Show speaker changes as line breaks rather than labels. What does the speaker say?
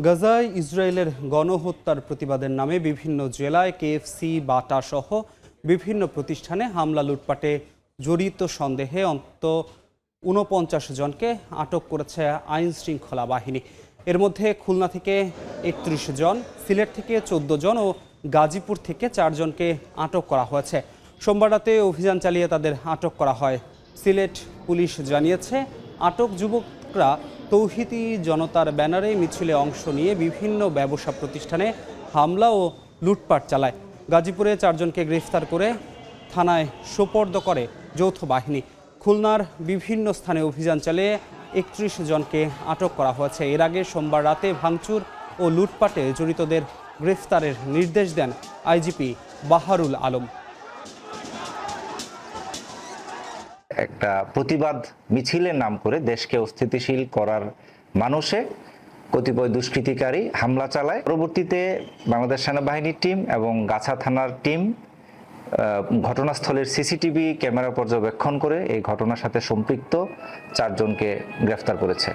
গাজায় ইসরায়েলের গণহত্যার প্রতিবাদের নামে বিভিন্ন জেলায় কেএফসি, বাটা সহ বিভিন্ন প্রতিষ্ঠানে হামলা লুটপাটে জড়িত সন্দেহে অন্তত ৪৯ জনকে আটক করেছে আইন শৃঙ্খলা বাহিনী। এর মধ্যে খুলনা থেকে ৩১ জন, সিলেট থেকে ১৪ জন ও গাজীপুর থেকে ৪ জনকে আটক করা হয়েছে। সোমবার রাতে অভিযান চালিয়ে তাদের আটক করা হয়। সিলেট পুলিশ জানিয়েছে, আটক যুবকরা তৌহিদি জনতার ব্যানারে মিছিলে অংশ নিয়ে বিভিন্ন ব্যবসা প্রতিষ্ঠানে হামলা ও লুটপাট চালায়। গাজীপুরে ৪ জনকে গ্রেফতার করে থানায় সোপর্দ করে যৌথ বাহিনী। খুলনার বিভিন্ন স্থানে অভিযান চালিয়ে ৩১ জনকে আটক করা হয়েছে। এর আগে সোমবার রাতে ভাঙচুর ও লুটপাটে জড়িতদের গ্রেফতারের নির্দেশ দেন আইজিপি বাহারুল আলম।
একটা প্রতিবাদ মিছিলের নাম করে দেশকে অস্থিতিশীল করার মানুষে কতিপয় দুষ্কৃতিকারী হামলা চালায়। পরবর্তীতে বাংলাদেশ সেনাবাহিনীর টিম এবং গাছা থানার টিম ঘটনাস্থলের সিসিটিভি ক্যামেরা পর্যবেক্ষণ করে এই ঘটনার সাথে সম্পৃক্ত ৪ জনকে গ্রেফতার করেছে।